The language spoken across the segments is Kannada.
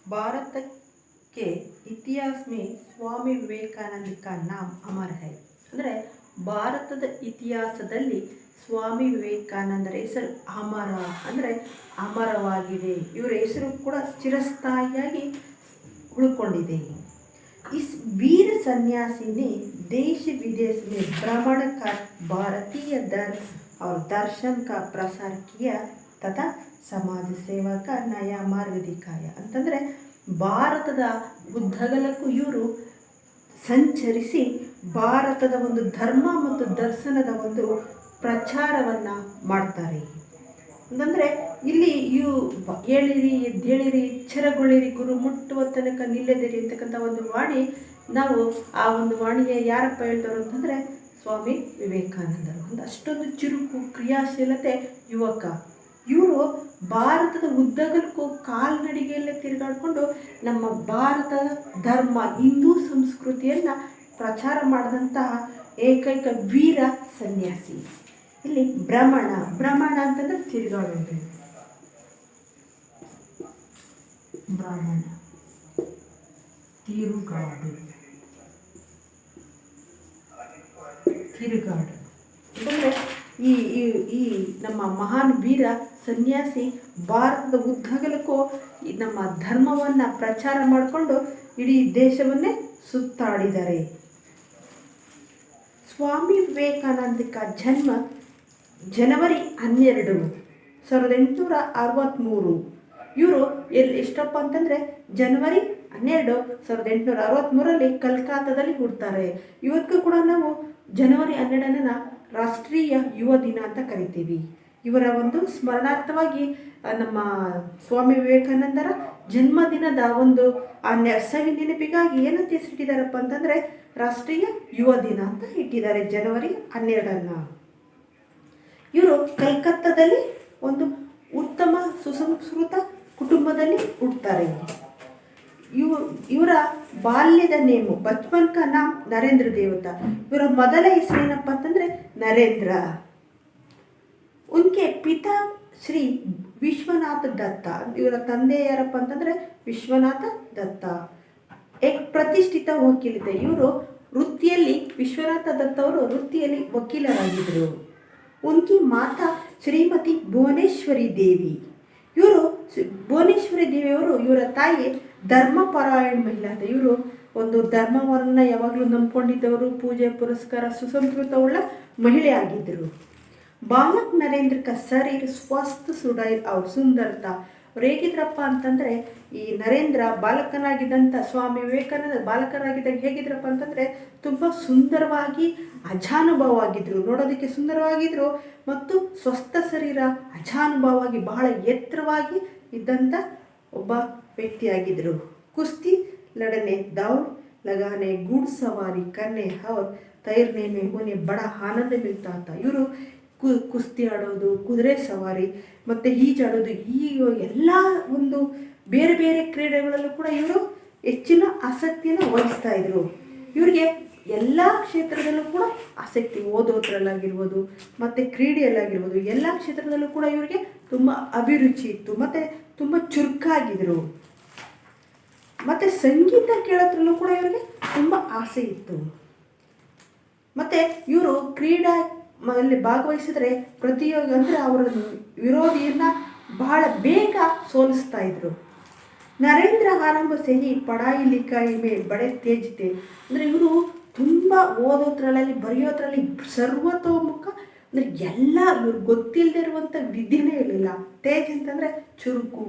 भारत के इतिहास में ಸ್ವಾಮಿ ವಿವೇಕಾನಂದ का नाम अमर है ಅಂದರೆ ಭಾರತದ ಇತಿಹಾಸದಲ್ಲಿ ಸ್ವಾಮಿ ವಿವೇಕಾನಂದರ ಹೆಸರು ಅಮರ ಅಂದರೆ ಅಮರವಾಗಿದೆ. ಇವರ ಹೆಸರು ಕೂಡ ಚಿರಸ್ಥಾಯಿಯಾಗಿ ಉಳ್ಕೊಂಡಿದೆ. इस वीर सन्यासी ने देश विदेश में भ्रमण कर भारतीय धर्म और दर्शन का प्रसार किया तथा समाज सेवा का नया मार्ग दिखाया ಅಂತಂದರೆ ಭಾರತದ ಉದ್ದಗಲಕ್ಕೂ ಇವರು ಸಂಚರಿಸಿ ಭಾರತದ ಒಂದು ಧರ್ಮ ಮತ್ತು ದರ್ಶನದ ಒಂದು ಪ್ರಚಾರವನ್ನು ಮಾಡ್ತಾರೆ. ಅಂತಂದರೆ ಇಲ್ಲಿ ಇವು ಹೇಳಿರಿ ಎದ್ದೇಳಿರಿ ಎಚ್ಚರಗೊಳ್ಳಿರಿ ಗುರು ಮುಟ್ಟುವ ತನಕ ನಿಲ್ಲದಿರಿ ಅಂತಕ್ಕಂಥ ಒಂದು ವಾಣಿ ನಾವು ಆ ಒಂದು ವಾಣಿಗೆ ಯಾರಪ್ಪ ಹೇಳ್ತಾರೆ ಅಂತಂದರೆ ಸ್ವಾಮಿ ವಿವೇಕಾನಂದರು. ಒಂದು ಅಷ್ಟೊಂದು ಚುರುಕು ಕ್ರಿಯಾಶೀಲತೆ ಯುವಕ. ಇವರು ಭಾರತದ ಉದ್ದಗಲಕ್ಕೂ ಕಾಲ್ನಡಿಗೆಯಲ್ಲೇ ತಿರುಗಾಡಿಕೊಂಡು ನಮ್ಮ ಭಾರತದ ಧರ್ಮ ಹಿಂದೂ ಸಂಸ್ಕೃತಿಯನ್ನು ಪ್ರಚಾರ ಮಾಡಿದಂತಹ ಏಕೈಕ ವೀರ ಸನ್ಯಾಸಿ. ಇಲ್ಲಿ ಭ್ರಮಣ ಅಂತಂದ್ರೆ ತಿರುಗಾಡೋದು. ಭ್ರಮಣ ತಿರುಗಾಡು ಅಂತಂದರೆ ಈ ನಮ್ಮ ಮಹಾನ್ ವೀರ ಸನ್ಯಾಸಿ ಭಾರತದ ಉದ್ದಗಲಕ್ಕೂ ನಮ್ಮ ಧರ್ಮವನ್ನು ಪ್ರಚಾರ ಮಾಡಿಕೊಂಡು ಇಡೀ ದೇಶವನ್ನೇ ಸುತ್ತಾಡಿದ್ದಾರೆ. ಸ್ವಾಮಿ ವಿವೇಕಾನಂದ का ಜನ್ಮ ಜನವರಿ 12, 1863. ಇವರು ಎಷ್ಟಪ್ಪ ಅಂತಂದರೆ ಜನವರಿ 12, 1863 ಕಲ್ಕತ್ತಾದಲ್ಲಿ ಹುಡ್ತಾರೆ. ಇವತ್ತಿಗೂ ಕೂಡ ನಾವು ಜನವರಿ 12 ರಾಷ್ಟ್ರೀಯ ಯುವ ದಿನ ಅಂತ ಕರಿತೀವಿ. ಇವರ ಒಂದು ಸ್ಮರಣಾರ್ಥವಾಗಿ ನಮ್ಮ ಸ್ವಾಮಿ ವಿವೇಕಾನಂದರ ಜನ್ಮದಿನದ ಒಂದು ಆ ಸವಿ ನೆನಪಿಗಾಗಿ ಏನಂತ ಹೆಸರಿಟ್ಟಿದ್ದಾರಪ್ಪ ಅಂತಂದರೆ ರಾಷ್ಟ್ರೀಯ ಯುವ ದಿನ ಅಂತ ಇಟ್ಟಿದ್ದಾರೆ ಜನವರಿ 12. ಇವರು ಕಲ್ಕತ್ತಾದಲ್ಲಿ ಒಂದು ಉತ್ತಮ ಸುಸಂಸ್ಕೃತ ಕುಟುಂಬದಲ್ಲಿ ಹುಟ್ಟುತ್ತಾರೆ. ಇವರ ಬಾಲ್ಯದ ನೇಮು ಬಚ್ಪನ್ ಕಾ ನಾಮ್ ನರೇಂದ್ರ ದೇವತಾ. ಇವರ ಮೊದಲ ಹೆಸರೇನಪ್ಪ ಅಂತಂದರೆ ನರೇಂದ್ರ. ಉನ್ಕೆ ಪಿತಾ ಶ್ರೀ ವಿಶ್ವನಾಥ ದತ್ತ. ಇವರ ತಂದೆ ಯಾರಪ್ಪ ಅಂತಂದರೆ ವಿಶ್ವನಾಥ ದತ್ತ. ಪ್ರತಿಷ್ಠಿತ ವಕೀಲತೆ. ಇವರು ವೃತ್ತಿಯಲ್ಲಿ ವಿಶ್ವನಾಥ ದತ್ತ ಅವರು ವೃತ್ತಿಯಲ್ಲಿ ವಕೀಲರಾಗಿದ್ದರು. ಉನ್ಕಿ ಮಾತಾ ಶ್ರೀಮತಿ ಭುವನೇಶ್ವರಿ ದೇವಿ. ಇವರು ಭುವನೇಶ್ವರಿ ದೇವಿಯವರು ಇವರ ತಾಯಿ ಧರ್ಮಪರಾಯಣ ಮಹಿಳಾ. ಇವರು ಒಂದು ಧರ್ಮವನ್ನು ಯಾವಾಗಲೂ ನಂಬ್ಕೊಂಡಿದ್ದವರು, ಪೂಜೆ ಪುರಸ್ಕಾರ ಸುಸಂಸ್ಕೃತವುಳ್ಳ ಮಹಿಳೆ ಆಗಿದ್ದರು. ಬಾಲಕ್ ನರೇಂದ್ರ ಕ ಶರೀರ ಸ್ವಸ್ಥ ಸುಡೈರ್ ಅವ್ರ ಸುಂದರತಾ. ಅವ್ರು ಹೇಗಿದ್ರಪ್ಪ ಅಂತಂದರೆ ಈ ನರೇಂದ್ರ ಬಾಲಕನಾಗಿದ್ದಂಥ ಸ್ವಾಮಿ ವಿವೇಕಾನಂದ ಬಾಲಕರಾಗಿದ್ದಾಗ ಹೇಗಿದ್ರಪ್ಪ ಅಂತಂದರೆ ತುಂಬ ಸುಂದರವಾಗಿ ಅಜಾನುಭಾವವಾಗಿದ್ದರು. ನೋಡೋದಕ್ಕೆ ಸುಂದರವಾಗಿದ್ದರು ಮತ್ತು ಸ್ವಸ್ಥ ಶರೀರ ಅಜಾನುಭಾವವಾಗಿ ಬಹಳ ಎತ್ತರವಾಗಿ ಇದ್ದಂಥ ಒಬ್ಬ ವ್ಯಕ್ತಿಯಾಗಿದ್ದರು. ಕುಸ್ತಿ ಲಡನೆ ದೌಡ್ ಲಗಾನೆ ಗುಡ್ ಸವಾರಿ ಕನ್ನೆ ಅವ್ರ ತೈರ್ನೆ ಮೇ ಹೋನೆ ಬಡ ಆನಂದ ಮಿಲ್ತಾ ಅಂತ. ಇವರು ಕುಸ್ತಿ ಆಡೋದು, ಕುದುರೆ ಸವಾರಿ ಮತ್ತು ಈಜಾಡೋದು, ಈ ಎಲ್ಲ ಒಂದು ಬೇರೆ ಬೇರೆ ಕ್ರೀಡೆಗಳಲ್ಲೂ ಕೂಡ ಇವರು ಹೆಚ್ಚಿನ ಆಸಕ್ತಿಯನ್ನು ವಹಿಸ್ತಾ ಇದ್ರು. ಇವರಿಗೆ ಎಲ್ಲ ಕ್ಷೇತ್ರದಲ್ಲೂ ಕೂಡ ಆಸಕ್ತಿ, ಓದೋದ್ರಲ್ಲಾಗಿರ್ಬೋದು ಮತ್ತು ಕ್ರೀಡೆಯಲ್ಲಾಗಿರ್ಬೋದು ಎಲ್ಲ ಕ್ಷೇತ್ರದಲ್ಲೂ ಕೂಡ ಇವರಿಗೆ ತುಂಬ ಅಭಿರುಚಿ ಇತ್ತು ಮತ್ತು ತುಂಬ ಚುರುಕಾಗಿದ್ದರು. ಮತ್ತು ಸಂಗೀತ ಕೇಳೋದ್ರಲ್ಲೂ ಕೂಡ ಇವರಿಗೆ ತುಂಬ ಆಸೆ ಇತ್ತು. ಮತ್ತು ಇವರು ಅಲ್ಲಿ ಭಾಗವಹಿಸಿದ್ರೆ ಪ್ರತಿಯೋಗಿ ಅಂದರೆ ಅವರ ವಿರೋಧಿಯನ್ನು ಬಹಳ ಬೇಗ ಸೋಲಿಸ್ತಾ ಇದ್ರು. ನರೇಂದ್ರ ಆರಂಭ ಸಹಿ ಪಢಾಯಿ ಲಿಖಾಯಿ ಮೇ ಬಡೆ ತೇಜ್ತೆ. ಅಂದರೆ ಇವರು ತುಂಬ ಓದೋದ್ರಲ್ಲಿ ಬರೆಯೋದ್ರಲ್ಲಿ ಸರ್ವತೋಮುಖ, ಅಂದರೆ ಎಲ್ಲ ಇವ್ರಿಗೆ ಗೊತ್ತಿಲ್ಲದೆ ಇರುವಂಥ ವಿದ್ಯೆನೇ ಇರಲಿಲ್ಲ. ತೇಜ್ ಅಂತಂದರೆ ಚುರುಕು.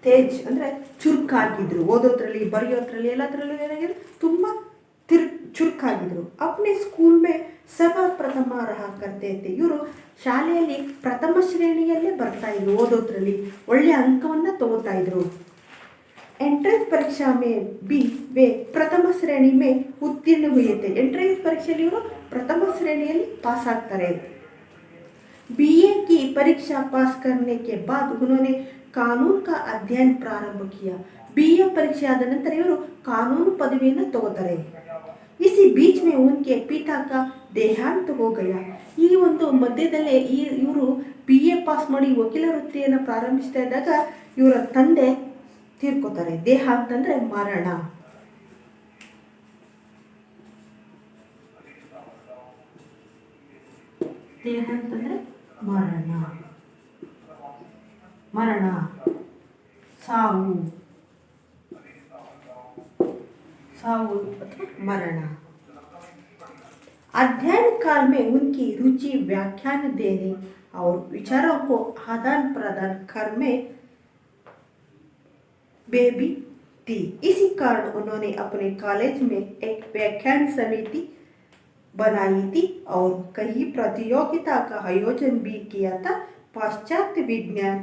ತೇಜ್ ಅಂದರೆ ಚುರುಕಾಗಿದ್ದರು. ಓದೋದ್ರಲ್ಲಿ ಬರೆಯೋದ್ರಲ್ಲಿ ಎಲ್ಲದರಲ್ಲೂ ಏನಾಗಿದ್ರು ತುಂಬ ಚುರುಕಾಗಿದ್ದರು. ಅಪ್ನೆ ಸ್ಕೂಲ್ ಮೇ ಸರ್ವಪ್ರಥಮ ರಹ ಕರ್ತೆ ಇತ್ತು. ಇವರು ಶಾಲೆಯಲ್ಲಿ ಪ್ರಥಮ ಶ್ರೇಣಿಯಲ್ಲೇ ಬರ್ತಾಯಿದ್ರು. ಓದೋದ್ರಲ್ಲಿ ಒಳ್ಳೆಯ ಅಂಕವನ್ನು ತಗೋತಾ ಇದ್ರು. ಎಂಟ್ರೆನ್ಸ್ ಪರೀಕ್ಷಾ ಮೇ ಬಿ ವೇ ಪ್ರಥಮ ಶ್ರೇಣಿ ಮೇ ಉತ್ತೀರ್ಣ ಹುಯಿತೆ. ಎಂಟ್ರೆನ್ಸ್ ಪರೀಕ್ಷೆಯಲ್ಲಿ ಇವರು ಪ್ರಥಮ ಶ್ರೇಣಿಯಲ್ಲಿ ಪಾಸ್ ಆಗ್ತಾರೆ. BA की परीक्षा पास करने के बाद उन्होंने कानून का अध्ययन प्रारंभ किया. BA परीक्षೆ ಆದ ನಂತರ ಇವರು ಕಾನೂನು ಪದವಿಯನ್ನು ತಗೋತಾರೆ. इसी बीच में उनके पिता का ದೇಹಾಂತ हो गया. ಈ ಒಂದು ಮಧ್ಯದಲ್ಲೇ ಇವರು BA ಪಾಸ್ ಮಾಡಿ ವಕೀಲ ವೃತ್ತಿಯನ್ನು ಪ್ರಾರಂಭಿಸ್ತಾ ಇದ್ದಾಗ ಇವರ ತಂದೆ ತೀರ್ಕೋತಾರೆ. ದೇಹಾಂತ ಅಂದರೆ ಮರಣ. ದೇಹಾಂತ ಅಂದರೆ ಮರಣ, ಮರಣ, ಸಾವು, साहू मरण. अध्ययन काल में उनकी रुचि व्याख्यान देने और विचारों को आदान प्रदान करने में भी थी. इसी कारण उन्होंने अपने कॉलेज में एक व्याख्यान समिति बनाई थी और कई प्रतियोगिता का आयोजन भी किया था. पाश्चात्य विज्ञान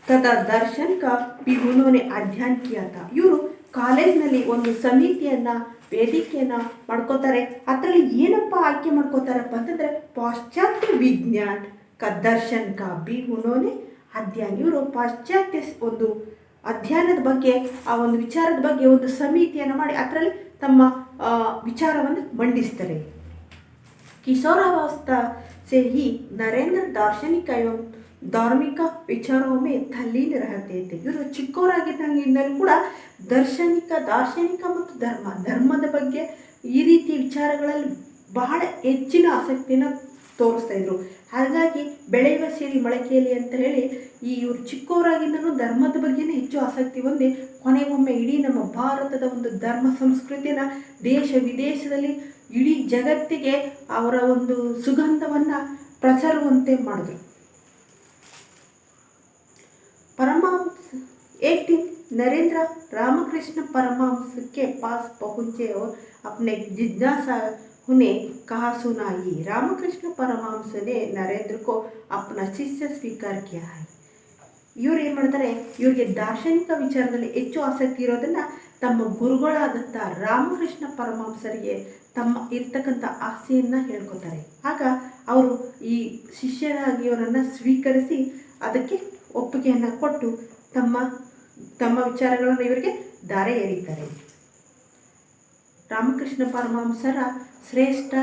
तथा दर्शन का भी उन्होंने अध्ययन किया था. ಇವರು ಕಾಲೇಜ್ನಲ್ಲಿ ಒಂದು ಸಮಿತಿಯನ್ನ ವೇದಿಕೆಯನ್ನ ಮಾಡ್ಕೋತಾರೆ. ಅದರಲ್ಲಿ ಏನಪ್ಪ ಆಯ್ಕೆ ಮಾಡ್ಕೋತಾರಪ್ಪ ಅಂತಂದ್ರೆ ಪಾಶ್ಚಾತ್ಯ ವಿಜ್ಞಾನ ಕ ದರ್ಶನ್ ಕಾ ಬಿ ಉನ್ಹೋನೆ ಅಧ್ಯಯನ. ಇವರು ಪಾಶ್ಚಾತ್ಯ ಒಂದು ಅಧ್ಯಯನದ ಬಗ್ಗೆ, ಆ ಒಂದು ವಿಚಾರದ ಬಗ್ಗೆ ಒಂದು ಸಮಿತಿಯನ್ನು ಮಾಡಿ ಅದರಲ್ಲಿ ತಮ್ಮ ವಿಚಾರವನ್ನು ಮಂಡಿಸ್ತಾರೆ. ಕಿಶೋರಾವಸ್ಥಾ से ही नरेंद्र दार्शनिक एवं ಧಾರ್ಮಿಕ ವಿಚಾರವೊಮ್ಮೆ ತಲ್ಲೀನ रहते थे. ಇವರು ಚಿಕ್ಕವರಾಗಿದ್ದಂಗಿಂದಲೂ ಕೂಡ ದಾರ್ಶನಿಕ ಮತ್ತು ಧರ್ಮದ ಬಗ್ಗೆ ಈ ರೀತಿ ವಿಚಾರಗಳಲ್ಲಿ ಬಹಳ ಹೆಚ್ಚಿನ ಆಸಕ್ತಿನ ತೋರಿಸ್ತಾ ಇದ್ರು. ಹಾಗಾಗಿ ಬೆಳೆಯುವ ಸಿರಿ ಮೊಳಕೆಯಲ್ಲಿ ಅಂತ ಹೇಳಿ ಇವರು ಚಿಕ್ಕವರಾಗಿಂದಲೂ ಧರ್ಮದ ಬಗ್ಗೆನೇ ಹೆಚ್ಚು ಆಸಕ್ತಿ ಹೊಂದಿ ಕೊನೆಗೊಮ್ಮೆ ಇಡೀ ನಮ್ಮ ಭಾರತದ ಒಂದು ಧರ್ಮ ಸಂಸ್ಕೃತಿನ ದೇಶ ವಿದೇಶದಲ್ಲಿ ಇಡೀ ಜಗತ್ತಿಗೆ ಅವರ ಒಂದು ಸುಗಂಧವನ್ನು ಪ್ರಸರುವಂತೆ ಮಾಡಿದ್ರು. परमहंस एक दिन नरेंद्र रामकृष्ण परमहंस के पास पहुँचे और अपने जिज्ञासा उन्हें कहा सुनाई. रामकृष्ण परमहंस ने नरेंद्र को अपना शिष्य स्वीकार किया है. ಇವರು ಏನು ಮಾಡ್ತಾರೆ, ಇವರಿಗೆ ದಾರ್ಶನಿಕ ವಿಚಾರದಲ್ಲಿ ಹೆಚ್ಚು ಆಸಕ್ತಿ ಇರೋದನ್ನು ತಮ್ಮ ಗುರುಗಳಾದಂಥ ರಾಮಕೃಷ್ಣ ಪರಮಹಂಸರಿಗೆ ತಮ್ಮ ಇರ್ತಕ್ಕಂಥ ಆಸೆಯನ್ನು ಹೇಳ್ಕೊತಾರೆ. ಆಗ ಅವರು ಈ ಶಿಷ್ಯರಾಗಿ ಅವರನ್ನು ಸ್ವೀಕರಿಸಿ ಅದಕ್ಕೆ ಒಪ್ಪಿಗೆಯನ್ನು ಕೊಟ್ಟು ತಮ್ಮ ವಿಚಾರಗಳನ್ನು ಇವರಿಗೆ ದಾರೆ ಎರೀತಾರೆ. ರಾಮಕೃಷ್ಣ ಪರಮಹಂಸರ ಶ್ರೇಷ್ಠ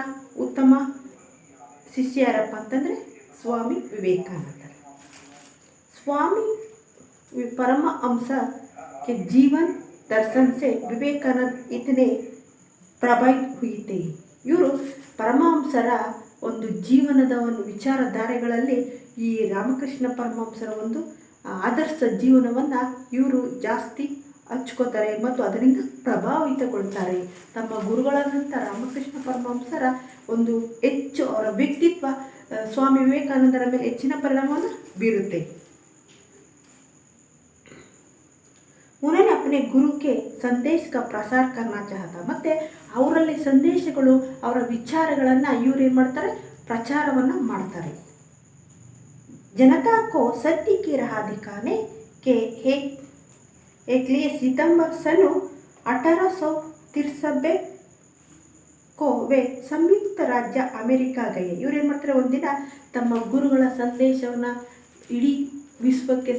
ಉತ್ತಮ ಶಿಷ್ಯ ಯಾರಪ್ಪ ಅಂತಂದರೆ ಸ್ವಾಮಿ ವಿವೇಕಾನಂದ. स्वामी परमहंस के जीवन दर्शन से विवेकानंद इतने प्रभावित हुई थे. ಇವರು ಪರಮಹಂಸರ ಒಂದು ಜೀವನದ ಒಂದು ವಿಚಾರಧಾರೆಗಳಲ್ಲಿ ಈ ರಾಮಕೃಷ್ಣ ಪರಮಹಂಸರ ಒಂದು ಆದರ್ಶ ಜೀವನವನ್ನು ಇವರು ಜಾಸ್ತಿ ಹಚ್ಕೋತಾರೆ ಮತ್ತು ಅದರಿಂದ ಪ್ರಭಾವಿತಗೊಳ್ತಾರೆ. ತಮ್ಮ ಗುರುಗಳಾದಂಥ ರಾಮಕೃಷ್ಣ ಪರಮಹಂಸರ ಒಂದು ಹೆಚ್ಚು ಅವರ ವ್ಯಕ್ತಿತ್ವ ಸ್ವಾಮಿ ವಿವೇಕಾನಂದರ ಮೇಲೆ ಹೆಚ್ಚಿನ ಪರಿಣಾಮವನ್ನು ಬೀರುತ್ತೆ. उन्होंने अपने गुरु के संदेश का प्रसार करना चाहता. ಮತ್ತು ಅವರಲ್ಲಿ ಸಂದೇಶಗಳು ಅವರ ವಿಚಾರಗಳನ್ನು ಇವರು ಏನು ಮಾಡ್ತಾರೆ, ಪ್ರಚಾರವನ್ನು ಮಾಡ್ತಾರೆ. जनता को सत्य की राह दिखाने के एक लिए सितंबर सन 1893 को वे ಸಂಯುಕ್ತ ರಾಜ್ಯ ಅಮೆರಿಕಾ ಗए. ಇವರು ಏನು ಮಾಡ್ತಾರೆ, ಒಂದಿನ ತಮ್ಮ ಗುರುಗಳ ಸಂದೇಶವನ್ನು ಇಡೀ ವಿಶ್ವಕ್ಕೆ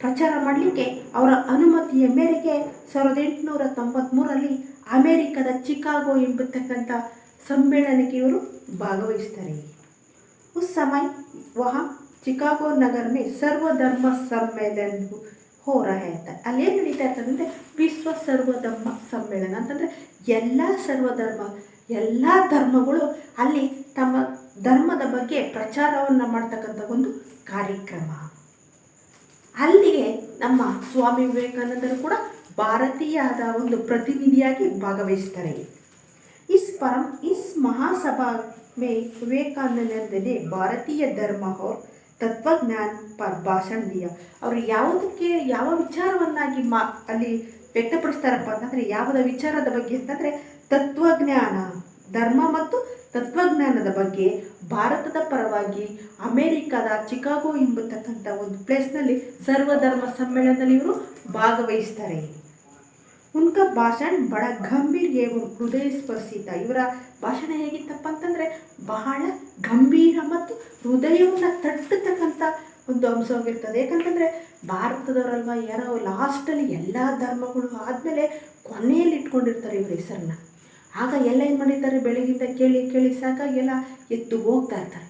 ಪ್ರಚಾರ ಮಾಡಲಿಕ್ಕೆ ಅವರ ಅನುಮತಿಯ ಮೇರೆಗೆ 1893ರಲ್ಲಿ ಅಮೆರಿಕದ ಚಿಕಾಗೋ ಎಂಬತಕ್ಕಂಥ ಸಮ್ಮೇಳನಕ್ಕೆ ಇವರು ಭಾಗವಹಿಸ್ತಾರೆ. उस समय वहाँ चिकागो नगर में सर्वधर्म सम्मेलन हो रहा था. ಅಲ್ಲೇನು ನಡೀತಾ ಇರ್ತದಂದರೆ ವಿಶ್ವ ಸರ್ವಧರ್ಮ ಸಮ್ಮೇಳನ ಅಂತಂದರೆ ಎಲ್ಲ ಧರ್ಮಗಳು ಅಲ್ಲಿ ತಮ್ಮ ಧರ್ಮದ ಬಗ್ಗೆ ಪ್ರಚಾರವನ್ನು ಮಾಡ್ತಕ್ಕಂಥ ಒಂದು ಕಾರ್ಯಕ್ರಮ. ಅಲ್ಲಿಗೆ ನಮ್ಮ ಸ್ವಾಮಿ ವಿವೇಕಾನಂದರು ಕೂಡ ಭಾರತೀಯದ ಒಂದು ಪ್ರತಿನಿಧಿಯಾಗಿ ಭಾಗವಹಿಸ್ತಾರೆ. इस महासभा में विवेकानंद ने भारतीय धर्म और तत्वज्ञान पर ಭಾಷಣ दिया. ಅವರು ಯಾವ ವಿಚಾರವನ್ನಾಗಿ ಅಲ್ಲಿ ವ್ಯಕ್ತಪಡಿಸ್ತಾರಪ್ಪ ಅಂತಂದರೆ ಯಾವುದ ವಿಚಾರದ ಬಗ್ಗೆ ಅಂತಂದರೆ ತತ್ವಜ್ಞಾನ, ಧರ್ಮ ಮತ್ತು ತತ್ವಜ್ಞಾನದ ಬಗ್ಗೆ ಭಾರತದ ಪರವಾಗಿ ಅಮೆರಿಕದ ಚಿಕಾಗೋ ಎಂಬತಕ್ಕಂಥ ಒಂದು ಪ್ಲೇಸ್ನಲ್ಲಿ ಸರ್ವಧರ್ಮ ಸಮ್ಮೇಳನದಲ್ಲಿ ಇವರು ಭಾಗವಹಿಸ್ತಾರೆ. ಉನ್ಕ ಭಾಷಣ ಬಡ ಗಂಭೀರ ಏವಂ ಹೃದಯ ಸ್ಪರ್ಶಿತ. ಇವರ ಭಾಷಣ ಹೇಗಿತ್ತಪ್ಪ ಅಂತಂದರೆ ಬಹಳ ಗಂಭೀರ ಮತ್ತು ಹೃದಯವನ್ನು ತಟ್ಟತಕ್ಕಂಥ ಒಂದು ಅಂಶವಾಗಿರ್ತದೆ. ಯಾಕಂತಂದರೆ ಭಾರತದವರಲ್ವ ಯಾರೋ ಲಾಸ್ಟಲ್ಲಿ ಎಲ್ಲ ಧರ್ಮಗಳು ಆದಮೇಲೆ ಕೊನೆಯಲ್ಲಿ ಇಟ್ಕೊಂಡಿರ್ತಾರೆ ಇವ್ರ ಹೆಸರನ್ನ. ಆಗ ಎಲ್ಲ ಏನು ಮಾಡಿರ್ತಾರೆ, ಬೆಳಗಿಂದ ಕೇಳಿ ಕೇಳಿ ಸಾಕಾಗಿ ಎಲ್ಲ ಎದ್ದು ಹೋಗ್ತಾ ಇರ್ತಾರೆ.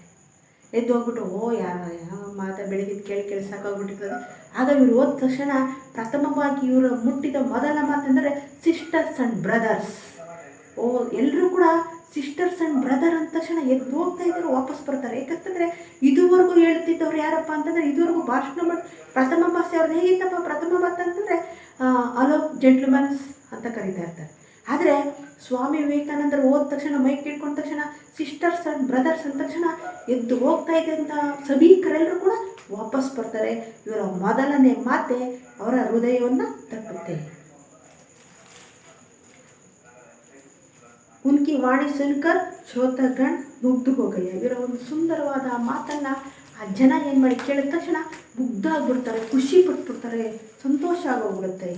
ಎದ್ದು ಹೋಗ್ಬಿಟ್ಟು ಯಾರೋ ಬೆಳಗಿಂದ ಕೇಳಿ ಕೇಳಿ ಸಾಕಾಗ್ಬಿಟ್ಟಿರ್ತದೆ. ಆಗ ಇವ್ರು ಹೋದ ತಕ್ಷಣ ಪ್ರಥಮವಾಗಿ ಇವರು ಮುಟ್ಟಿದ ಮೊದಲ ಮಾತೆಂದರೆ ಸಿಸ್ಟರ್ಸ್ ಆ್ಯಂಡ್ ಬ್ರದರ್ಸ್. ಎಲ್ಲರೂ ಕೂಡ ಸಿಸ್ಟರ್ಸ್ ಆ್ಯಂಡ್ ಬ್ರದರ್ ಅಂದ ತಕ್ಷಣ ಎದ್ದು ಹೋಗ್ತಾ ಇದ್ದಾರೆ, ವಾಪಸ್ ಬರ್ತಾರೆ. ಯಾಕಂತಂದರೆ ಇದುವರೆಗೂ ಹೇಳ್ತಿದ್ದವ್ರು ಯಾರಪ್ಪ ಅಂತಂದರೆ, ಇದುವರೆಗೂ ಭಾಷಣ ಮಾಡಿ ಪ್ರಥಮ ಭಾಷೆ ಅವ್ರದ್ದು ಹೇಗಿತ್ತಪ್ಪ, ಪ್ರಥಮ ಮಾತು ಅಂತಂದರೆ ಹಲೋ ಜೆಂಟ್ಲ್ಮನ್ಸ್ ಅಂತ ಕರೀತಾ ಇರ್ತಾರೆ. ಆದರೆ ಸ್ವಾಮಿ ವಿವೇಕಾನಂದರು ಹೋದ ತಕ್ಷಣ ಮೈಕ್ ಕೇಳ್ಕೊಂಡ ತಕ್ಷಣ ಸಿಸ್ಟರ್ಸ್ ಆ್ಯಂಡ್ ಬ್ರದರ್ಸ್ ಅಂದ ತಕ್ಷಣ ಎದ್ದು ಹೋಗ್ತಾ ಇದೆ ಅಂತ ಸಭಿಕರೆಲ್ಲರೂ ಕೂಡ ವಾಪಸ್ ಬರ್ತಾರೆ. ಇವರ ಮೊದಲನೇ ಮಾತೆ ಅವರ ಹೃದಯವನ್ನು ತಟ್ಟುತ್ತೆ. ಉನ್ಕಿ ವಾಣಿ ಸುನ್ಕರ್ ಶ್ರೋತಗಣ ಮುಗ್ದು ಹೋಗಯ್ಯ. ಇವರ ಒಂದು ಸುಂದರವಾದ ಮಾತನ್ನು ಆ ಜನ ಏನು ಮಾಡಿ ಕೇಳಿದ ತಕ್ಷಣ ಮುಗ್ಧ ಆಗ್ಬಿಡ್ತಾರೆ, ಖುಷಿ ಪಟ್ಬಿಡ್ತಾರೆ, ಸಂತೋಷ ಆಗೋಗ್ಬಿಡುತ್ತೆ.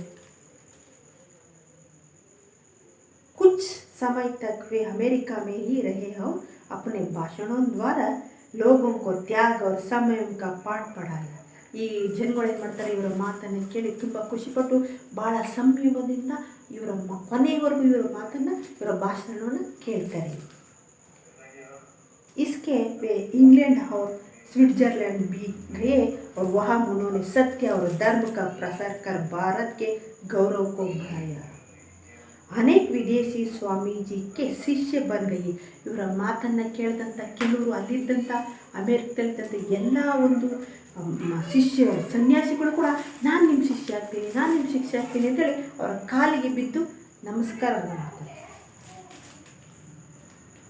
कुछ समय तक वे अमेरिका में ही रहे और अपने भाषणों द्वारा लोगों को त्याग और समय का पाठ पढ़ाया. ಈ ಜನಗಳು ಏನು ಮಾಡ್ತಾರೆ, ಇವರ ಮಾತನ್ನು ಕೇಳಿ ತುಂಬ ಖುಷಿಪಟ್ಟು ಭಾಳ ಸಂಯಮದಿಂದ ಇವರ ಕೊನೆಯವರೆಗೂ ಇವರ ಮಾತನ್ನು, ಇವರ ಭಾಷಣವನ್ನು ಕೇಳ್ತಾರೆ. इसके वे इंग्लैंड और स्विट्जरलैंड भी गए और वहाँ उन्होंने सत्य और धर्म का प्रसार कर भारत के गौरव को बढ़ाया. ಅನೇಕ ವಿದೇಶಿ ಸ್ವಾಮೀಜಿಗೆ ಶಿಷ್ಯ ಬಂದಯಿ. ಇವರ ಮಾತನ್ನು ಕೇಳಿದಂಥ ಕೆಲವರು ಅಲ್ಲಿದ್ದಂಥ ಅಮೇರಿಕದಲ್ಲಿದ್ದಂಥ ಎಲ್ಲ ಒಂದು ಶಿಷ್ಯ ಸನ್ಯಾಸಿಗಳು ಕೂಡ ನಾನು ನಿಮ್ಮ ಶಿಷ್ಯ ಆಗ್ತೀನಿ, ನಾನು ನಿಮ್ಮ ಶಿಷ್ಯ ಆಗ್ತೀನಿ ಅಂತೇಳಿ ಅವರ ಕಾಲಿಗೆ ಬಿದ್ದು ನಮಸ್ಕಾರ ಮಾಡ್ತಾರೆ.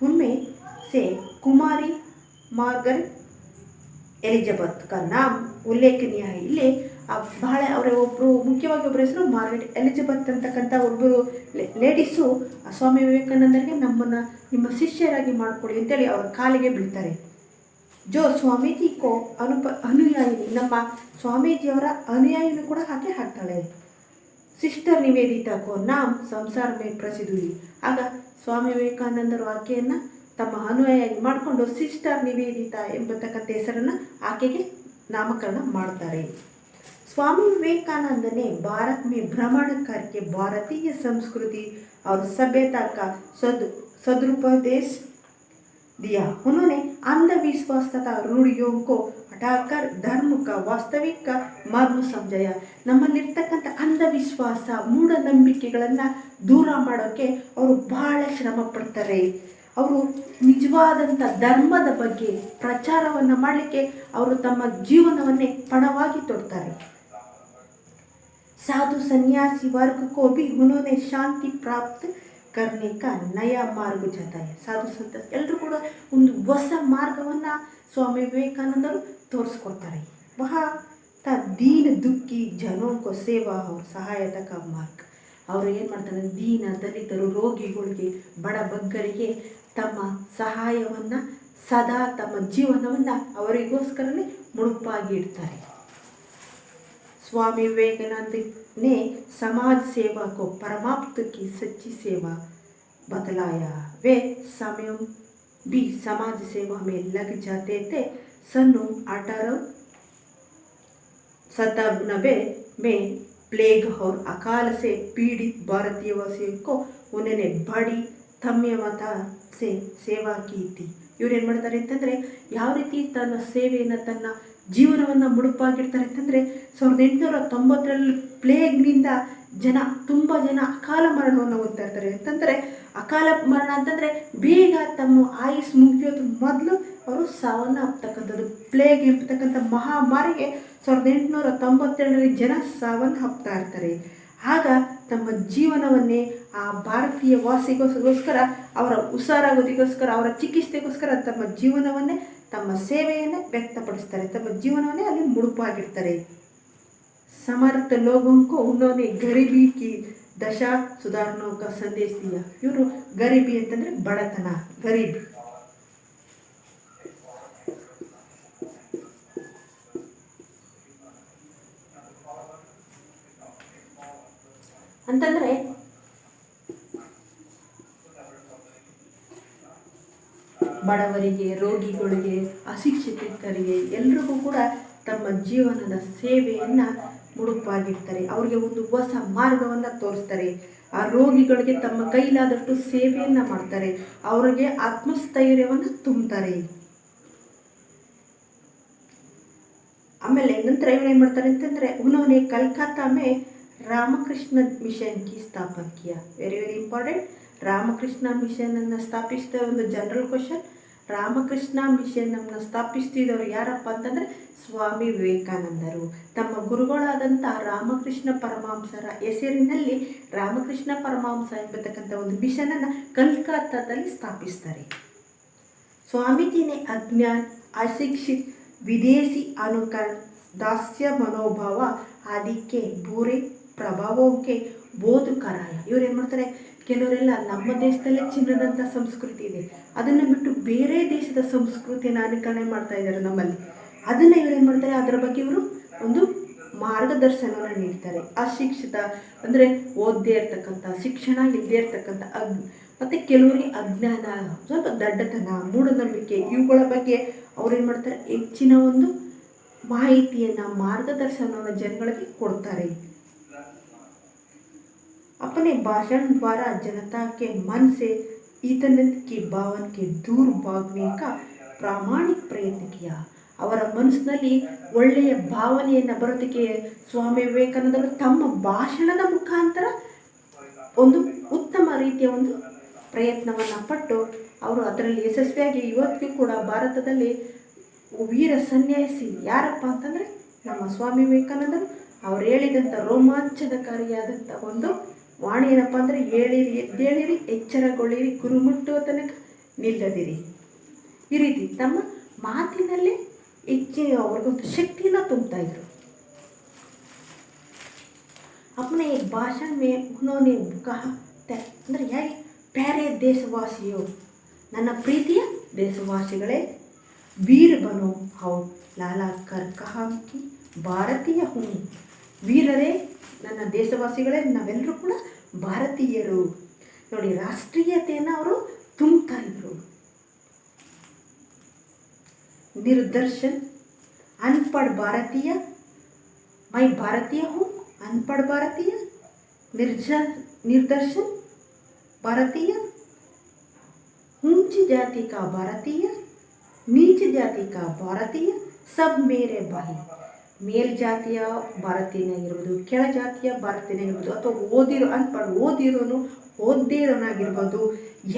उनमें से कुमारी मार्गरेट ಎಲಿಜಬೆತ್ का नाम ಉಲ್ಲೇಖನೀಯ. ಇಲ್ಲಿ ಬಹಳ ಅವರ ಒಬ್ಬರು ಮುಖ್ಯವಾಗಿ ಒಬ್ಬರ ಹೆಸರು ಮಾರ್ಗರೆಟ್ ಎಲಿಜಬೆತ್ ಅಂತಕ್ಕಂಥ ಒಬ್ಬರು ಲೇಡೀಸು ಸ್ವಾಮಿ ವಿವೇಕಾನಂದರಿಗೆ ನಮ್ಮನ್ನು ನಿಮ್ಮ ಶಿಷ್ಯರಾಗಿ ಮಾಡಿಕೊಡಿ ಅಂತೇಳಿ ಅವರ ಕಾಲಿಗೆ ಬೀಳ್ತಾರೆ. ಜೋ ಸ್ವಾಮೀಜಿ ಕೋ ಅನುಯಾಯಿನಿ, ನಮ್ಮ ಸ್ವಾಮೀಜಿಯವರ ಅನುಯಾಯಿನೂ ಕೂಡ ಹಾಗೆ ಹಾಕ್ತಾಳೆ. ಸಿಸ್ಟರ್ ನಿವೇದಿತಾ ಕೋ ನಾಮ್ ಸಂಸಾರ ಮೇ ಪ್ರಸಿದ್ಧಿ. ಆಗ ಸ್ವಾಮಿ ವಿವೇಕಾನಂದರು ಆಕೆಯನ್ನು ತಮ್ಮ ಅನುಯಾಯಿ ಮಾಡಿಕೊಂಡು ಸಿಸ್ಟರ್ ನಿವೇದಿತಾ ಎಂಬತಕ್ಕಂಥ ಹೆಸರನ್ನು ಆಕೆಗೆ ನಾಮಕರಣ ಮಾಡ್ತಾರೆ. स्वामी विवेकानंद ने भारत में भ्रमण करके भारतीय संस्कृति और सभ्यता का सदुपदेश दिया. उन्होंने अंधविश्वास तथा रूढ़ियों को हटाकर धर्म का वास्तविक मर्म समझाया. ನಮ್ಮಲ್ಲಿರ್ತಕ್ಕಂಥ ಅಂಧವಿಶ್ವಾಸ ಮೂಢನಂಬಿಕೆಗಳನ್ನು ದೂರ ಮಾಡೋಕ್ಕೆ ಅವರು ಬಹಳ ಶ್ರಮ ಪಡ್ತಾರೆ. ಅವರು ನಿಜವಾದಂಥ ಧರ್ಮದ ಬಗ್ಗೆ ಪ್ರಚಾರವನ್ನು ಮಾಡಲಿಕ್ಕೆ ಅವರು ತಮ್ಮ ಜೀವನವನ್ನೇ ಪಣವಾಗಿ ತೊಡ್ತಾರೆ. साधु सन्यासी वर्ग को भी उन्होंने शांति प्राप्त करने का नया मार्ग जताया. ಸಾಧು ಸಂತ ಎಲ್ಲರೂ ಕೂಡ ಒಂದು ಹೊಸ ಮಾರ್ಗವನ್ನು ಸ್ವಾಮಿ ವಿವೇಕಾನಂದರು ತೋರಿಸ್ಕೊಡ್ತಾರೆ. ವಹ ದೀನ ದುಃಖಿ ಜನೋ ಕೋ ಸೇವಾ और ಸಹಾಯತಾ का ಮಾರ್ಗ. ಅವರು ಏನು ಮಾಡ್ತಾರೆ, ದೀನ ದಲಿತರು, ರೋಗಿಗಳಿಗೆ, ಬಡಬಗ್ಗರಿಗೆ ತಮ್ಮ ಸಹಾಯವನ್ನು ಸದಾ ತಮ್ಮ ಜೀವನವನ್ನು ಅವರಿಗೋಸ್ಕರನೇ ಮುಡುಪಾಗಿ ಇಡ್ತಾರೆ. स्वामी विवेकानंद ने समाज सेवा को परमाप्त की सच्ची सेवा बतलाया. वे स्वयं भी समाज सेवा में लग जाते थे. सन 1897 में प्लेग और अकाल से पीड़ित भारतीय वासियों को उन्होंने बड़ी तन्मयता से सेवा की थी. ಇವ್ರು ಏನು ಮಾಡ್ತಾರೆ ಅಂತಂದರೆ, ಯಾವ ರೀತಿ ತನ್ನ ಸೇವೆಯನ್ನು, ತನ್ನ ಜೀವನವನ್ನು ಮುಡುಪಾಗಿಡ್ತಾರೆ ಅಂತಂದರೆ, 1890ರಲ್ಲಿ ಪ್ಲೇಗ್ನಿಂದ ತುಂಬ ಜನ ಅಕಾಲ ಮರಣವನ್ನು ಹೊಂದ್ತಾ ಇರ್ತಾರೆ. ಅಂತಂದರೆ ಅಕಾಲ ಮರಣ ಅಂತಂದರೆ ಬೇಗ ತಮ್ಮ ಆಯುಸ್ ಮುಗಿಯೋದು ಮೊದಲು ಅವರು ಸಾವನ್ನು ಅಪ್ತಕ್ಕಂಥದ್ದು. ಪ್ಲೇಗ್ ಎಂಬತಕ್ಕಂಥ ಮಹಾಮಾರಿಗೆ 1897ರಲ್ಲಿ ಜನ ಸಾವನ್ನು ಅಪ್ತಾ ಇರ್ತಾರೆ. ಆಗ ತಮ್ಮ ಜೀವನವನ್ನೇ ಆ ಭಾರತೀಯ ವಾಸಿಗೋಸ್ಕರ, ಅವರ ಹುಷಾರಾಗೋದಿಗೋಸ್ಕರ, ಅವರ ಚಿಕಿತ್ಸೆಗೋಸ್ಕರ ತಮ್ಮ ಜೀವನವನ್ನೇ, ತಮ್ಮ ಸೇವೆಯನ್ನೇ ವ್ಯಕ್ತಪಡಿಸ್ತಾರೆ, ತಮ್ಮ ಜೀವನವನ್ನೇ ಅಲ್ಲಿ ಮುಡುಪಾಗಿರ್ತಾರೆ. ಸಮರ್ಥ ಲೋಗೋಂಕೋ ಉನ್ನೋನೆ ಗರೀಬಿ ಕಿ ದಶಾ ಸುಧಾರಣೋ ಕಾ ಸಂದೇಶ ದಿಯ. ಇವರು ಗರೀಬಿ ಅಂತಂದರೆ ಬಡತನ, ಗರೀಬಿ ಅಂತಂದರೆ ಬಡವರಿಗೆ, ರೋಗಿಗಳಿಗೆ, ಅಶಿಕ್ಷಿತರಿಗೆ ಎಲ್ರಿಗೂ ಕೂಡ ತಮ್ಮ ಜೀವನದ ಸೇವೆಯನ್ನು ಮುಡುಪಾಗಿರ್ತಾರೆ. ಅವರಿಗೆ ಒಂದು ಹೊಸ ಮಾರ್ಗವನ್ನು ತೋರಿಸ್ತಾರೆ. ಆ ರೋಗಿಗಳಿಗೆ ತಮ್ಮ ಕೈಲಾದಷ್ಟು ಸೇವೆಯನ್ನು ಮಾಡ್ತಾರೆ. ಅವರಿಗೆ ಆತ್ಮಸ್ಥೈರ್ಯವನ್ನು ತುಂಬ್ತಾರೆ. ಆಮೇಲೆ ನಂತರ ಇವ್ರು ಏನು ಮಾಡ್ತಾರೆ ಅಂತಂದರೆ उन्होंने कलकत्ता में ರಾಮಕೃಷ್ಣ ಮಿಷನ್ ಕಿ ಸ್ಥಾಪನ ಕಿಯಾ. Very very important. Ramakrishna mission ಅನ್ನು ಸ್ಥಾಪಿಸಿದ ಒಂದು ಜನರಲ್ ಕ್ವಶನ್. ರಾಮಕೃಷ್ಣ ಮಿಷನ್ ಅನ್ನು ಸ್ಥಾಪಿಸ್ತಿದ್ದವರು ಯಾರಪ್ಪ ಅಂತಂದರೆ ಸ್ವಾಮಿ ವಿವೇಕಾನಂದರು. ತಮ್ಮ ಗುರುಗಳಾದಂಥ ರಾಮಕೃಷ್ಣ ಪರಮಹಂಸರ ಹೆಸರಿನಲ್ಲಿ ರಾಮಕೃಷ್ಣ ಪರಮಹಂಸ ಎಂಬತಕ್ಕಂಥ ಒಂದು ಮಿಷನನ್ನು ಕಲ್ಕತ್ತಾದಲ್ಲಿ ಸ್ಥಾಪಿಸ್ತಾರೆ. स्वामीजी ने अज्ञान, अशिक्षित, विदेशी अनुकरण, दास्य मनोभाव आदि के बुरे प्रभावों के बोध कराया. ಇವ್ರು ಏನು ಮಾಡ್ತಾರೆ, ಕೆಲವರೆಲ್ಲ ನಮ್ಮ ದೇಶದಲ್ಲೇ ಚಿನ್ನದಂಥ ಸಂಸ್ಕೃತಿ ಇದೆ, ಅದನ್ನು ಬಿಟ್ಟು ಬೇರೆ ದೇಶದ ಸಂಸ್ಕೃತಿಯನ್ನು ಅನುಕರಣೆ ಮಾಡ್ತಾ ಇದ್ದಾರೆ ನಮ್ಮಲ್ಲಿ. ಅದನ್ನು ಇವ್ರು ಏನು ಮಾಡ್ತಾರೆ, ಅದರ ಬಗ್ಗೆ ಇವರು ಒಂದು ಮಾರ್ಗದರ್ಶನವನ್ನು ನೀಡ್ತಾರೆ. ಅಶಿಕ್ಷಿತ ಅಂದರೆ ಓದದೇ ಇರ್ತಕ್ಕಂಥ, ಶಿಕ್ಷಣ ಇಲ್ಲದೇ ಇರ್ತಕ್ಕಂಥ ಮತ್ತು ಕೆಲವರಿಗೆ ಅಜ್ಞಾನ, ಸ್ವಲ್ಪ ದಡ್ಡತನ, ಮೂಢನಂಬಿಕೆ ಇವುಗಳ ಬಗ್ಗೆ ಅವ್ರೇನು ಮಾಡ್ತಾರೆ, ಹೆಚ್ಚಿನ ಒಂದು ಮಾಹಿತಿಯನ್ನು, ಮಾರ್ಗದರ್ಶನವನ್ನು ಜನಗಳಿಗೆ ಕೊಡ್ತಾರೆ. अपने भाषण द्वारा जनता के मन से इतनत की भावन के दूर भागने का ಪ್ರಾಮಾಣಿಕ ಪ್ರಯತ್ನ किया. ಅವರ ಮನಸ್ಸಿನಲ್ಲಿ ಒಳ್ಳೆಯ ಭಾವನೆಯನ್ನು ಬರೋದಕ್ಕೆ ಸ್ವಾಮಿ ವಿವೇಕಾನಂದರು ತಮ್ಮ ಭಾಷಣದ ಮುಖಾಂತರ ಒಂದು ಉತ್ತಮ ರೀತಿಯ ಒಂದು ಪ್ರಯತ್ನವನ್ನು ಪಟ್ಟು ಅವರು ಅದರಲ್ಲಿ ಯಶಸ್ವಿಯಾಗಿ ಇವತ್ತಿಗೂ ಕೂಡ ಭಾರತದಲ್ಲಿ ವೀರ ಸನ್ಯಾಸಿ ಯಾರಪ್ಪ ಅಂತಂದರೆ ನಮ್ಮ ಸ್ವಾಮಿ ವಿವೇಕಾನಂದರು. ಅವ್ರು ಹೇಳಿದಂಥ ರೋಮಾಂಚನಕಾರಿಯಾದಂಥ ಒಂದು ವಾಣಿ ಏನಪ್ಪ ಅಂದರೆ, ಹೇಳಿರಿ ಎದ್ದೇಳಿರಿ, ಎಚ್ಚರಗೊಳ್ಳಿರಿ, ಗುರು ಮುಟ್ಟುವ ತನಕ ನಿಲ್ಲದಿರಿ. ಈ ರೀತಿ ತಮ್ಮ ಮಾತಿನಲ್ಲೇ ಹೆಚ್ಚಿನ ಅವ್ರಿಗೊಂದು ಶಕ್ತಿಯನ್ನು ತುಂಬ್ತಾ ಇದ್ರು. अपने एक भाषण में उन्होंने कहा ಅಂದರೆ ಹೇಗೆ, ಪ್ಯಾರೆ ದೇಶವಾಸಿಯೋ, ನನ್ನ ಪ್ರೀತಿಯ ದೇಶವಾಸಿಗಳೇ, ವೀರ ಬನೋ ಹೌ ಲಾಲಾ ಕರ್ ಕಹಾ ಕಿ ಭಾರತೀಯ ಹೂ. ವೀರರೇ, ನನ್ನ ದೇಶವಾಸಿಗಳೇ, ನಾವೆಲ್ಲರೂ ಕೂಡ ಭಾರತೀಯರು. ನೋಡಿ, ರಾಷ್ಟ್ರೀಯತೆಯನ್ನು ಅವರು ತುಂಬ್ತಾ ಇದ್ರು. निर्दर्शन, अनपढ़ भारतीय, मैं भारतीय हूँ, अनपढ़ भारतीय, निर्दर्शन भारतीय, ऊंच जाति का भारतीय, नीच जाति का भारतीಯ, सब मेरे भाई. ಮೇಲ್ಜಾತಿಯ ಭಾರತೀಯನಾಗಿರ್ಬೋದು, ಕೆಳ ಜಾತಿಯ ಭಾರತೀಯನಾಗಿರ್ಬೋದು, ಅಥವಾ ಓದಿರೋನು ಓದದೇ ಇರೋನಾಗಿರ್ಬೋದು,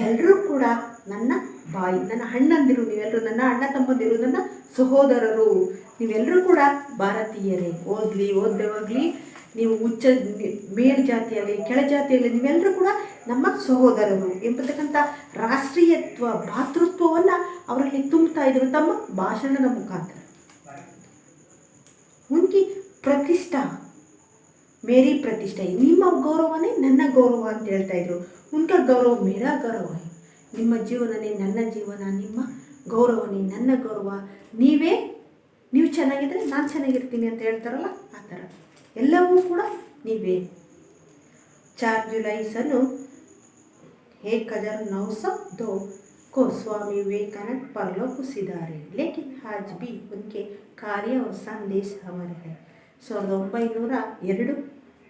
ಎಲ್ಲರೂ ಕೂಡ ನನ್ನ ಬಾಯಿ, ನನ್ನ ಅಣ್ಣಂದಿರು, ನೀವೆಲ್ಲರೂ ನನ್ನ ಅಣ್ಣ ತಮ್ಮಂದಿರು, ನನ್ನ ಸಹೋದರರು, ನೀವೆಲ್ಲರೂ ಕೂಡ ಭಾರತೀಯರೇ. ಓದಲಿ ಓದದೆ ಹೋಗಲಿ, ನೀವು ಉಚ್ಚ ಮೇಲ್ಜಾತಿಯಲ್ಲಿ ಕೆಳಜಾತಿಯಲ್ಲಿ ನೀವೆಲ್ಲರೂ ಕೂಡ ನಮ್ಮ ಸಹೋದರರು ಎಂಬತಕ್ಕಂಥ ರಾಷ್ಟ್ರೀಯತ್ವ, ಭಾತೃತ್ವವನ್ನು ಅವರಲ್ಲಿ ತುಂಬ್ತಾ ಇದ್ರು ತಮ್ಮ ಭಾಷಣದ ಮುಖಾಂತರ. ಉನ್ಕಿ ಪ್ರತಿಷ್ಠಾ ಮೇರಿ ಪ್ರತಿಷ್ಠೆ, ನಿಮ್ಮ ಗೌರವನೇ ನನ್ನ ಗೌರವ ಅಂತ ಹೇಳ್ತಾ ಇದ್ರು. ಉನ್ಕ ಗೌರವ ಮೇರಾ ಗೌರವ, ನಿಮ್ಮ ಜೀವನನೇ ನನ್ನ ಜೀವನ, ನಿಮ್ಮ ಗೌರವನೇ ನನ್ನ ಗೌರವ, ನೀವು ಚೆನ್ನಾಗಿದ್ದರೆ ನಾನು ಚೆನ್ನಾಗಿರ್ತೀನಿ ಅಂತ ಹೇಳ್ತಾರಲ್ಲ, ಆ ಥರ ಎಲ್ಲವೂ ಕೂಡ ನೀವೇ. 4 जुलाई सन 1902 को स्वामी विवेकानंद परलोक सिधारे, लेकिन आज भी उनके कार्य और संदेश अमर है. 1902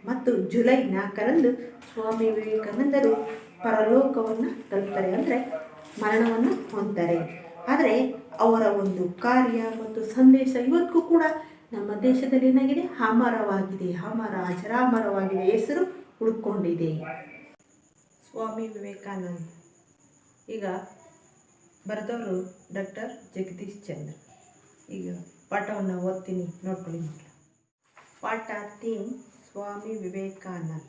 ಮತ್ತು ಜುಲೈ 4ರಂದು ಸ್ವಾಮಿ ವಿವೇಕಾನಂದರು ಪರಲೋಕವನ್ನು ತಲುಪ್ತಾರೆ, ಅಂದರೆ ಮರಣವನ್ನು ಹೊಂದ್ತಾರೆ. ಆದರೆ ಅವರ ಒಂದು ಕಾರ್ಯ ಮತ್ತು ಸಂದೇಶ ಇವತ್ತಿಗೂ ಕೂಡ ನಮ್ಮ ದೇಶದಲ್ಲಿ ಏನಾಗಿದೆ, ಅಮರವಾಗಿದೆ, ಅಜರಾಮರವಾಗಿದೆ, ಹೆಸರು ಉಳ್ಕೊಂಡಿದೆ. ಸ್ವಾಮಿ ವಿವೇಕಾನಂದ ಈಗ ಬರೆದವರು ಡಾಕ್ಟರ್ ಜಗದೀಶ್ ಚಂದ್ರ. ಈಗ ಪಾಠವನ್ನು ಓದ್ತೀನಿ, ನೋಡ್ಕೊಳ್ಳಿ ಮಕ್ಕಳು. ಪಾಠ 3, स्वामी विवेकानंद,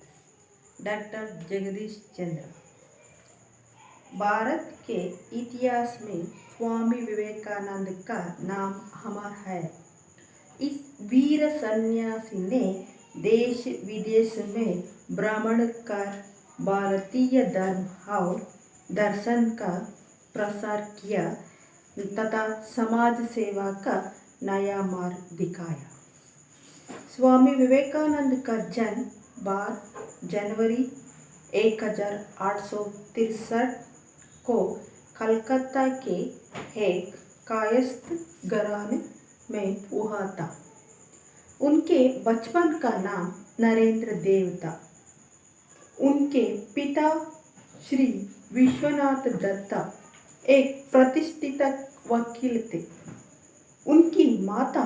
डॉक्टर जगदीश चंद्र. भारत के इतिहास में स्वामी विवेकानंद का नाम अमर है. इस वीर सन्यासी ने देश विदेश में भ्रमण कर भारतीय धर्म और दर्शन का प्रसार किया तथा समाज सेवा का नया मार्ग दिखाया. स्वामी विवेकानंद का जन्म 12 जनवरी 1863 को कलकत्ता के एक कायस्थ घराने में हुआ था. उनके बचपन का नाम नरेंद्र देव था। उनके पिता श्री विश्वनाथ दत्ता एक प्रतिष्ठित वकील थे। उनकी माता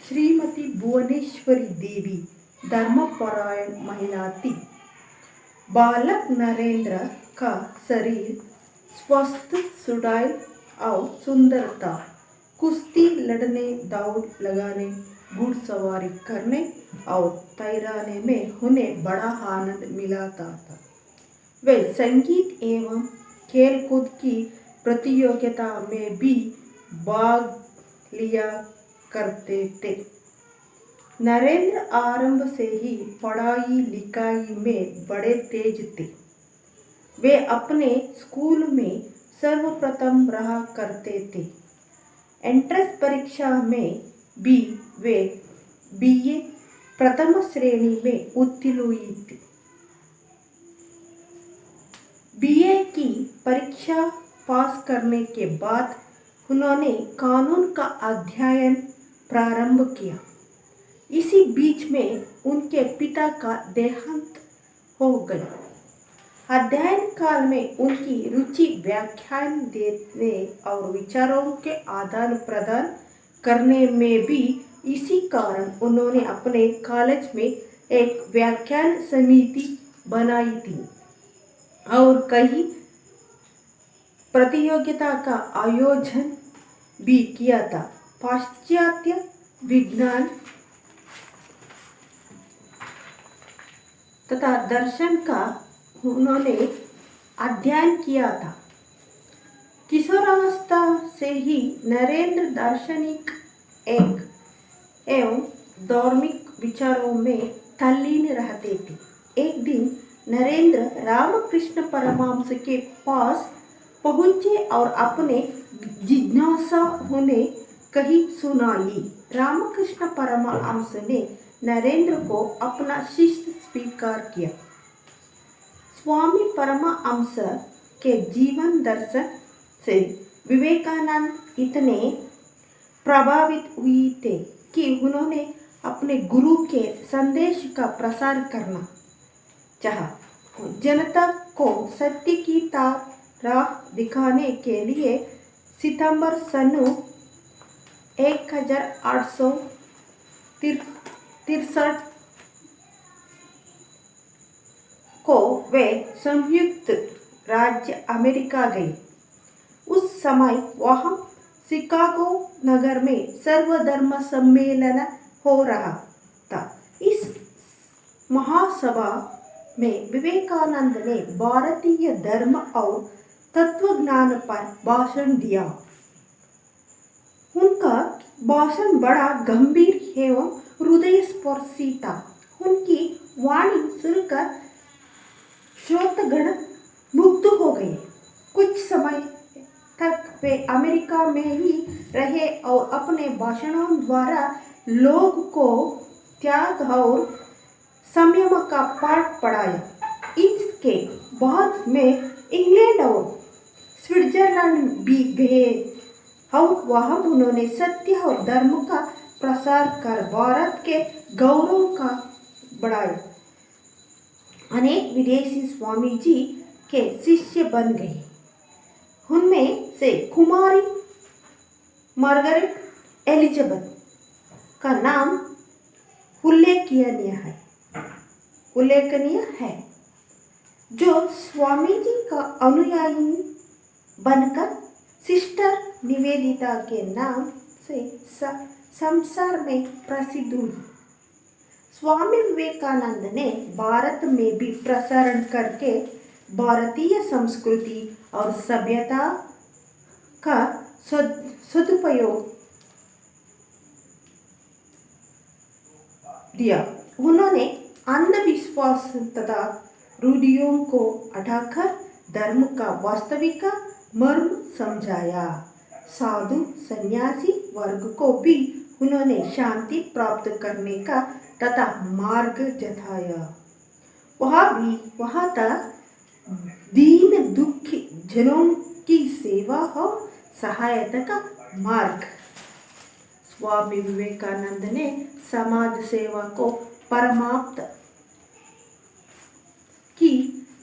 श्रीमती भुवनेश्वरी देवी धर्मपरायण महिला थी। बालक नरेंद्र का शरीर स्वस्थ, सुडौल और सुंदर था। कुश्ती लड़ने, दौड़ लगाने, घुड़सवारी करने और तैराने में उन्हें बड़ा आनंद मिलता था। वे संगीत एवं खेलकूद की प्रतियोगिता में भी भाग लिया करते थे। नरेंद्र आरंभ से ही पढ़ाई लिखाई में बड़े तेज थे। वे अपने स्कूल में सर्वप्रथम रहा करते थे। एंट्रेंस परीक्षा में भी वे बीए प्रथम श्रेणी में उत्तीर्ण हुई थी। बीए की परीक्षा पास करने के बाद उन्होंने कानून का अध्ययन प्रारंभ किया। इसी बीच में उनके पिता का देहांत हो गया। अध्ययन काल में उनकी रुचि व्याख्यान देने और विचारों के आदान प्रदान करने में भी, इसी कारण उन्होंने अपने कॉलेज में एक व्याख्यान समिति बनाई थी और कई प्रतियोगिता का आयोजन भी किया था। पाश्चात्य विज्ञान तथा दर्शन का उन्होंने अध्ययन किया था। किशोरावस्था से ही नरेंद्र दार्शनिक एवं धार्मिक विचारों में तल्लीन रहते थे। एक दिन नरेंद्र रामकृष्ण परमहंस के पास पहुंचे और अपने जिज्ञासा उन्हें कही सुनाई। रामकृष्ण परमहंस ने नरेंद्र को अपना शिष्य स्वीकार किया। स्वामी परमहंस के जीवन दर्शन से विवेकानंद इतने प्रभावित हुए थे कि उन्होंने अपने गुरु के संदेश का प्रसार करना चाहा। जनता को सत्य की राह दिखाने के लिए सितंबर सन 1863 को वे संयुक्त राज्य अमेरिका गए। उस समय वहाँ शिकागो नगर में सर्वधर्म सम्मेलन हो रहा था। इस महासभा में विवेकानंद ने भारतीय धर्म और तत्वज्ञान पर भाषण दिया। उनका भाषण बड़ा गंभीर एवं हृदयस्पर्शी था। उनकी वाणी सुनकर श्रोतागण मुग्ध हो गए। कुछ समय तक वे अमेरिका में ही रहे और अपने भाषणों द्वारा लोग को त्याग और संयम का पाठ पढ़ाया। इसके बाद में इंग्लैंड और स्विट्जरलैंड भी गए और वहाँ उन्होंने सत्य और धर्म का प्रसार कर भारत के गौरव का बढ़ाया। अनेक विदेशी स्वामी जी के शिष्य बन गए। उनमें से कुमारी मार्गरेट एलिजाबेथ का नाम उल्लेखनीय है, जो स्वामी जी का अनुयायी बनकर सिस्टर निवेदिता के नाम से संसार में प्रसिद्ध हुई। स्वामी विवेकानंद ने भारत में भी प्रसारण करके भारतीय संस्कृति और सभ्यता का सदुपयोग दिया। उन्होंने अंधविश्वास तथा रूढ़ियों को हटाकर धर्म का वास्तविक मर्म समझाया। साधु सन्यासी वर्ग को भी उन्होंने शांति प्राप्त करने का तथा मार्ग जताया। वह था दीन दुखी जनों की सेवा और सहायता का मार्ग। स्वामी विवेकानंद ने समाज सेवा को परमाप्त की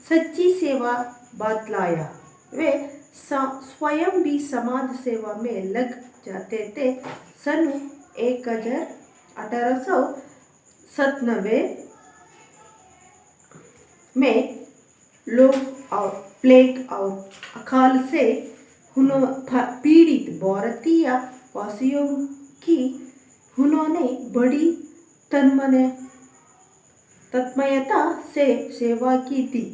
सच्ची सेवा बतलाया। वे स्वयं भी समाज सेवा में लग जाते थे। सन 1897 में लोग और प्लेग और अकाल से पीड़ित भारतीय वासियों की उन्होंने बड़ी तन्मयता से सेवा की थी।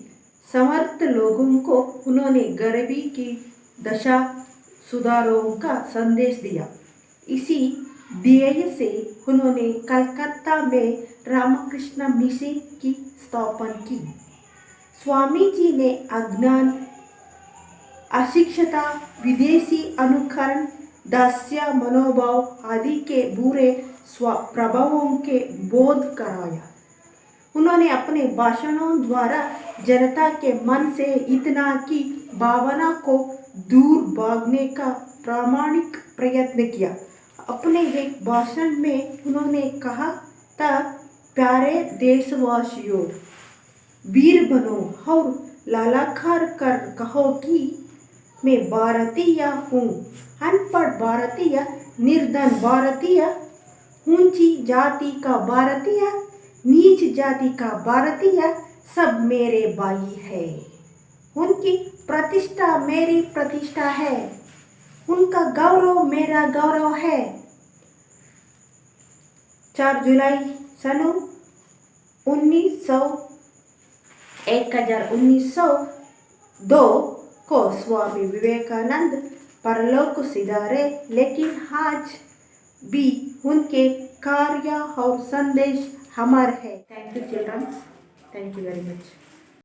समर्थ लोगों को उन्होंने गरीबी की दशा सुधारों का संदेश दिया। इसी ध्येय से उन्होंने कलकत्ता में रामकृष्ण मिशन की स्थापना की। स्वामी जी ने अज्ञान, अशिक्षिता, विदेशी अनुकरण, दास्य मनोभाव आदि के बुरे प्रभावों के बोध कराया। उन्होंने अपने भाषणों द्वारा जनता के मन से इतना की भावना को दूर भागने का प्रामाणिक प्रयत्न किया। अपने एक भाषण में उन्होंने कहा था, प्यारे देशवासियों, वीर बनो और ललकार कर कहो कि मैं भारतीय हूँ। अनपढ़ भारतीय, निर्धन भारतीय, ऊंची जाति का भारतीय, नीच जाति का भारतीय, सब मेरे भाई है। उनकी प्रतिष्ठा मेरी प्रतिष्ठा है, उनका गौरव मेरा गौरव है। 4 जुलाई सन 1902 को स्वामी विवेकानंद परलोक सिधारे, लेकिन आज भी उनके कार्य और संदेश अमर है। Thank you children, thank you very much.